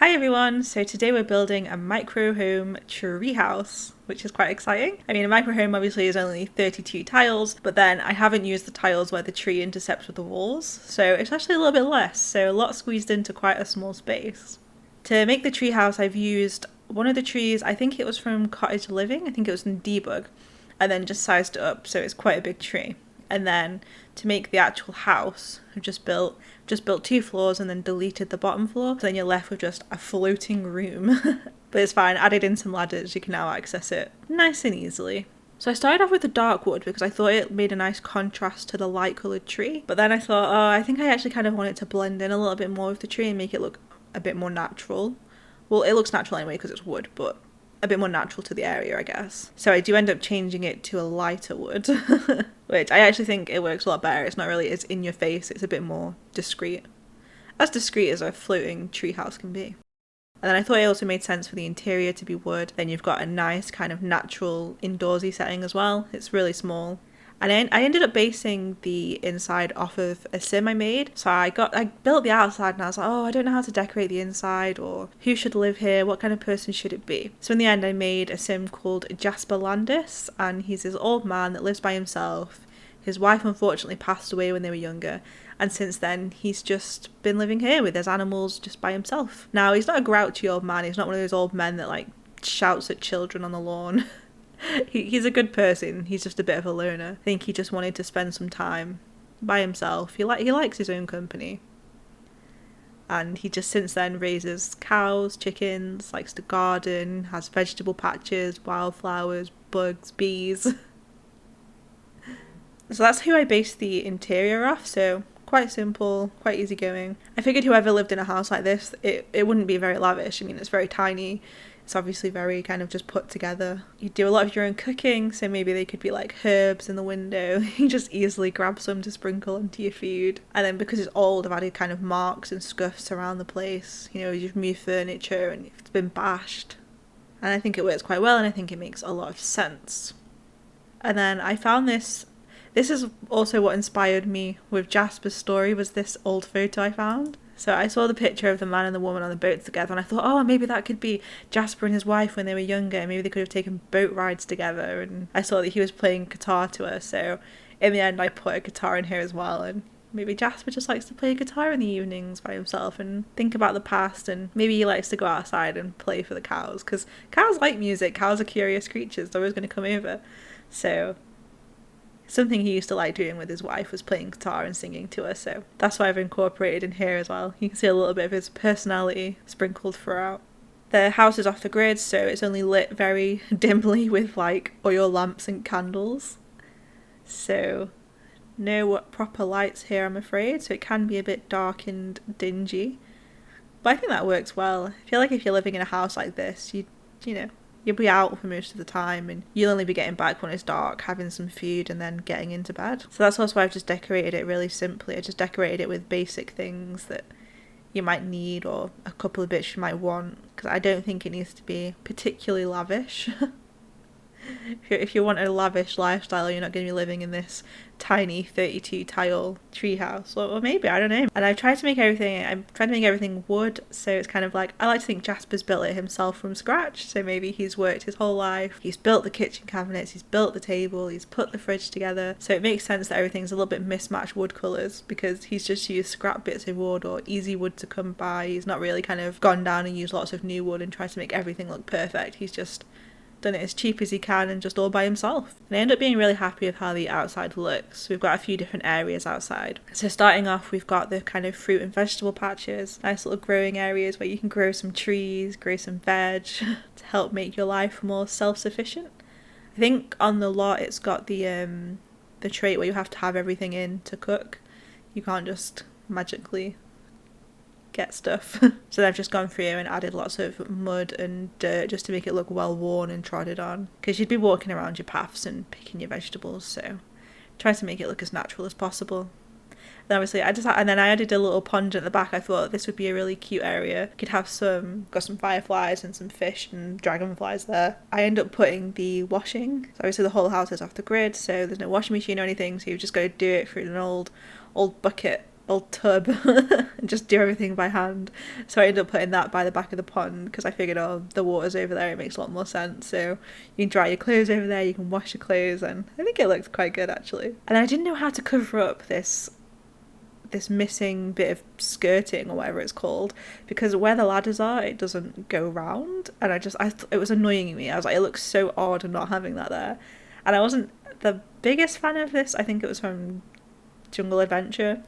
Hi everyone, so today we're building a micro home treehouse, which is quite exciting. I mean, a micro home obviously is only 32 tiles, but then I haven't used the tiles where the tree intercepts with the walls, so it's actually a little bit less, so a lot squeezed into quite a small space. To make the treehouse, I've used one of the trees, I think it was from Cottage Living, I think it was in Debug, and then just sized it up so it's quite a big tree. And then to make the actual house, I've just built 2 floors and then deleted the bottom floor. So then you're left with just a floating room. But it's fine, added in some ladders, you can now access it nice and easily. So I started off with the dark wood because I thought it made a nice contrast to the light coloured tree. But then I thought, oh, I think I actually kind of want it to blend in a little bit more with the tree and make it look a bit more natural. Well, it looks natural anyway because it's wood, but a bit more natural to the area, I guess. So I do end up changing it to a lighter wood, which I actually think it works a lot better. It's not really as in your face, it's a bit more discreet. As discreet as a floating treehouse can be. And then I thought it also made sense for the interior to be wood. Then you've got a nice kind of natural indoorsy setting as well. It's really small. And I ended up basing the inside off of a sim I made. So I built the outside and I was like, oh, I don't know how to decorate the inside or who should live here, what kind of person should it be. So in the end I made a sim called Jasper Landis, and he's this old man that lives by himself. His wife unfortunately passed away when they were younger, and since then he's just been living here with his animals just by himself. Now he's not a grouchy old man, he's not one of those old men that like shouts at children on the lawn. He's a good person, he's just a bit of a loner. I think he just wanted to spend some time by himself. He likes his own company. And he just since then raises cows, chickens, likes to garden, has vegetable patches, wildflowers, bugs, bees. So that's who I based the interior off, so quite simple, quite easygoing. I figured whoever lived in a house like this, it wouldn't be very lavish. I mean, it's very tiny. It's obviously very kind of just put together. You do a lot of your own cooking, so maybe they could be like herbs in the window. You just easily grab some to sprinkle onto your food. And then because it's old, I've added kind of marks and scuffs around the place. You know, you've moved furniture and it's been bashed. And I think it works quite well and I think it makes a lot of sense. And then I found this is also what inspired me with Jasper's story, was this old photo I found. So I saw the picture of the man and the woman on the boat together and I thought, oh, maybe that could be Jasper and his wife when they were younger. Maybe they could have taken boat rides together. And I saw that he was playing guitar to her. So in the end, I put a guitar in here as well. And maybe Jasper just likes to play guitar in the evenings by himself and think about the past. And maybe he likes to go outside and play for the cows. Because cows like music. Cows are curious creatures. They're always going to come over. So something he used to like doing with his wife was playing guitar and singing to her, so that's why I've incorporated in here as well. You can see a little bit of his personality sprinkled throughout. The house is off the grid, so it's only lit very dimly with like oil lamps and candles. So no proper lights here, I'm afraid, so it can be a bit dark and dingy. But I think that works well. I feel like if you're living in a house like this, you know, you'll be out for most of the time and you'll only be getting back when it's dark, having some food and then getting into bed. So that's also why I've just decorated it really simply. I just decorated it with basic things that you might need or a couple of bits you might want, because I don't think it needs to be particularly lavish. If you want a lavish lifestyle, you're not going to be living in this tiny 32 tile treehouse, or maybe, I don't know. And I'm trying to make everything wood, so it's kind of like, I like to think Jasper's built it himself from scratch, so maybe he's worked his whole life, he's built the kitchen cabinets, he's built the table, he's put the fridge together, so it makes sense that everything's a little bit mismatched wood colours, because he's just used scrap bits of wood or easy wood to come by. He's not really kind of gone down and used lots of new wood and tried to make everything look perfect. He's just done it as cheap as he can and just all by himself. And I end up being really happy with how the outside looks. We've got a few different areas outside. So starting off, we've got the kind of fruit and vegetable patches, nice little growing areas where you can grow some trees, grow some veg to help make your life more self-sufficient. I think on the lot it's got the trait where you have to have everything in to cook. You can't just magically get stuff. So I've just gone through and added lots of mud and dirt just to make it look well worn and trodden on, because you'd be walking around your paths and picking your vegetables, so try to make it look as natural as possible. And obviously I added a little pond at the back. I thought this would be a really cute area. Could have got some fireflies and some fish and dragonflies there. I end up putting the washing, so obviously the whole house is off the grid, so there's no washing machine or anything, so you've just got to do it through an old bucket old tub and just do everything by hand. So I ended up putting that by the back of the pond because I figured, oh, the water's over there, it makes a lot more sense. So you can dry your clothes over there, you can wash your clothes, and I think it looked quite good actually. And I didn't know how to cover up this missing bit of skirting or whatever it's called, because where the ladders are, it doesn't go round, and it was annoying me. I was like, it looks so odd not having that there. And I wasn't the biggest fan of this. I think it was from Jungle Adventure.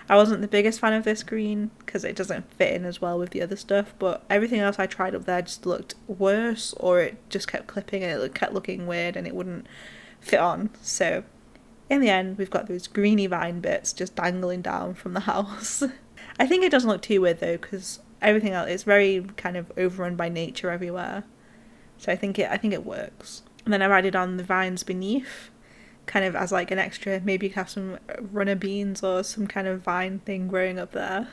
I wasn't the biggest fan of this green because it doesn't fit in as well with the other stuff, but everything else I tried up there just looked worse, or it just kept clipping and it kept looking weird and it wouldn't fit on. So in the end, we've got those greeny vine bits just dangling down from the house. I think it doesn't look too weird though, because everything else is very kind of overrun by nature everywhere. So I think it works. And then I've added on the vines beneath, kind of as like an extra, maybe you could have some runner beans or some kind of vine thing growing up there.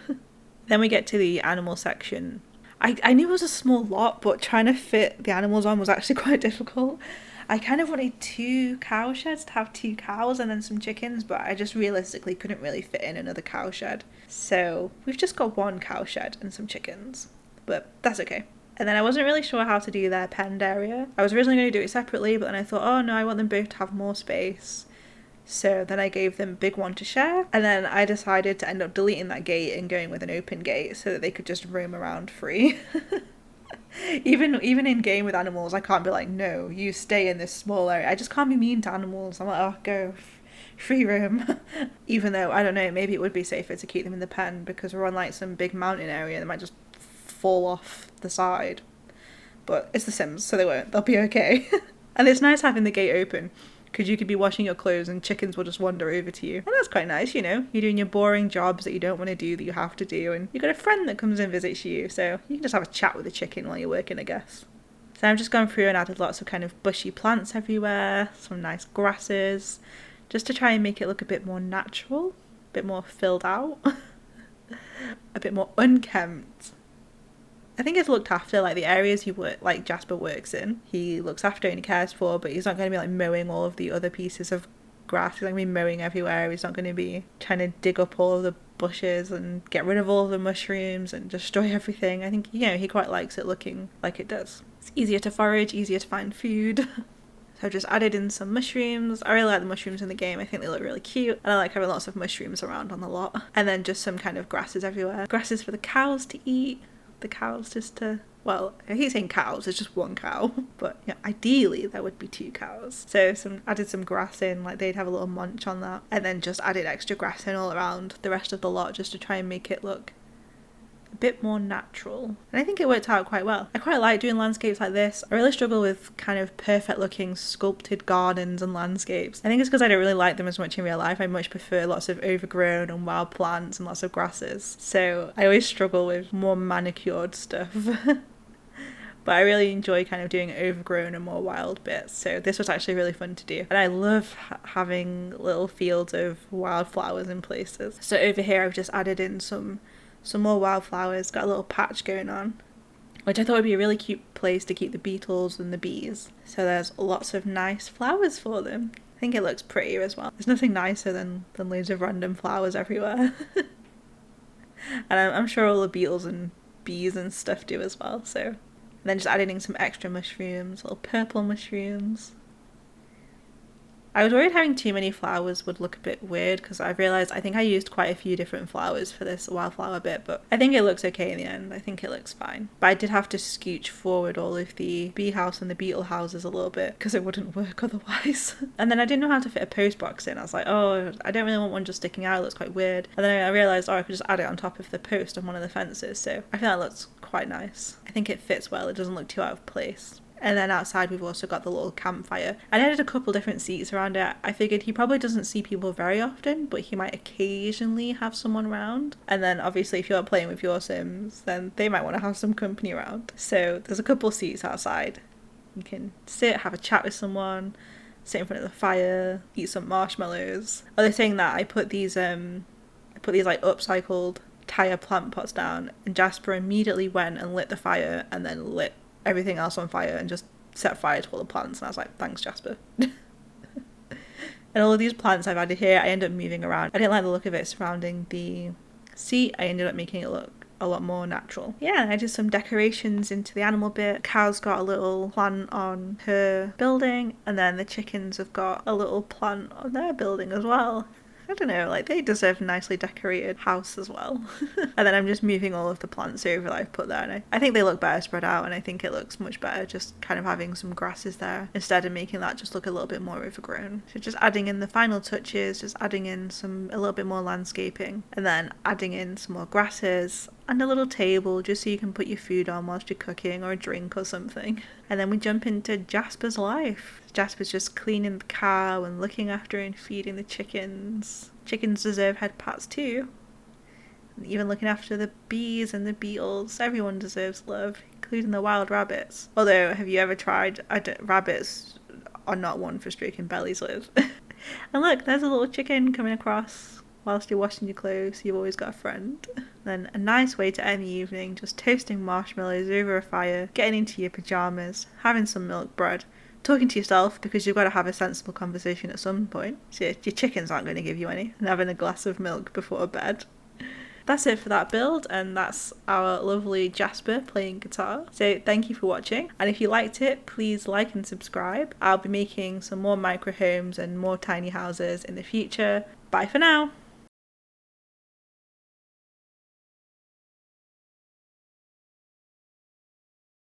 Then we get to the animal section. I knew it was a small lot, but trying to fit the animals on was actually quite difficult. I kind of wanted 2 cow sheds to have 2 cows and then some chickens, but I just realistically couldn't really fit in another cow shed. So we've just got 1 cow shed and some chickens, but that's okay. And then I wasn't really sure how to do their penned area. I was originally going to do it separately, but then I thought, oh no, I want them both to have more space. So then I gave them a big one to share, and then I decided to end up deleting that gate and going with an open gate so that they could just roam around free. Even in game with animals, I can't be like, no, you stay in this small area. I just can't be mean to animals. I'm like, oh, go, free roam. Even though, I don't know, maybe it would be safer to keep them in the pen because we're on like some big mountain area, they might just fall off the side. But it's The Sims, so they won't. They'll be okay. And it's nice having the gate open, because you could be washing your clothes and chickens will just wander over to you. And that's quite nice, you know. You're doing your boring jobs that you don't want to do, that you have to do, and you've got a friend that comes and visits you, so you can just have a chat with the chicken while you're working, I guess. So I've just gone through and added lots of kind of bushy plants everywhere, some nice grasses, just to try and make it look a bit more natural, a bit more filled out, a bit more unkempt. I think it's looked after, like the areas like Jasper works in, he looks after and he cares for, but he's not going to be like mowing all of the other pieces of grass. He's not going to be mowing everywhere. He's not going to be trying to dig up all of the bushes and get rid of all of the mushrooms and destroy everything. I think, you know, he quite likes it looking like it does. It's easier to forage, easier to find food. So I've just added in some mushrooms. I really like the mushrooms in the game. I think they look really cute. And I like having lots of mushrooms around on the lot. And then just some kind of grasses everywhere. Grasses for the cows to eat. The cows just to, well, I hate saying cows, it's just 1 cow, but yeah, ideally there would be 2 cows. So added some grass in, like they'd have a little munch on that, and then just added extra grass in all around the rest of the lot just to try and make it look a bit more natural. And I think it worked out quite well. I quite like doing landscapes like this. I really struggle with kind of perfect looking sculpted gardens and landscapes. I think it's because I don't really like them as much in real life. I much prefer lots of overgrown and wild plants and lots of grasses. So I always struggle with more manicured stuff. But I really enjoy kind of doing overgrown and more wild bits. So this was actually really fun to do. And I love having little fields of wildflowers in places. So over here I've just added in some more wildflowers, got a little patch going on, which I thought would be a really cute place to keep the beetles and the bees. So there's lots of nice flowers for them. I think it looks prettier as well. There's nothing nicer than loads of random flowers everywhere. And I'm sure all the beetles and bees and stuff do as well. So, and then just adding in some extra mushrooms, little purple mushrooms. I was worried having too many flowers would look a bit weird, because I realised I think I used quite a few different flowers for this wildflower bit, but I think it looks okay in the end. I think it looks fine. But I did have to scooch forward all of the bee house and the beetle houses a little bit because it wouldn't work otherwise. And then I didn't know how to fit a post box in. I was like, oh, I don't really want one just sticking out. It looks quite weird. And then I realised, oh, I could just add it on top of the post on one of the fences. So I think that looks quite nice. I think it fits well. It doesn't look too out of place. And then outside we've also got the little campfire. I added a couple different seats around it. I figured he probably doesn't see people very often, but he might occasionally have someone around. And then obviously if you're playing with your Sims, then they might want to have some company around. So there's a couple seats outside. You can sit, have a chat with someone, sit in front of the fire, eat some marshmallows. Oh, they're saying that I put these like upcycled tire plant pots down, and Jasper immediately went and lit the fire and then lit everything else on fire and just set fire to all the plants, and I was like, thanks Jasper. And all of these plants I've added here, I end up moving around. I didn't like the look of it surrounding the seat. I ended up making it look a lot more natural. Yeah, I did some decorations into the animal bit. Cow's got a little plant on her building, and then the chickens have got a little plant on their building as well. I don't know, like they deserve a nicely decorated house as well. And then I'm just moving all of the plants over that I've put there, and I think they look better spread out, and I think it looks much better just kind of having some grasses there instead of making that just look a little bit more overgrown. So just adding in the final touches, just adding in a little bit more landscaping, and then adding in some more grasses and a little table just so you can put your food on whilst you're cooking or a drink or something. And then we jump into Jasper's life. Jasper's just cleaning the cow and looking after and feeding the chickens. Chickens deserve head pats too. And even looking after the bees and the beetles. Everyone deserves love, including the wild rabbits. Although, have you ever tried? Rabbits are not one for stroking bellies with. And look, there's a little chicken coming across whilst you're washing your clothes. You've always got a friend. Then a nice way to end the evening, just toasting marshmallows over a fire, getting into your pyjamas, having some milk bread, talking to yourself because you've got to have a sensible conversation at some point. So your chickens aren't going to give you any, and having a glass of milk before bed. That's it for that build, and that's our lovely Jasper playing guitar. So thank you for watching, and if you liked it, please like and subscribe. I'll be making some more micro homes and more tiny houses in the future. Bye for now!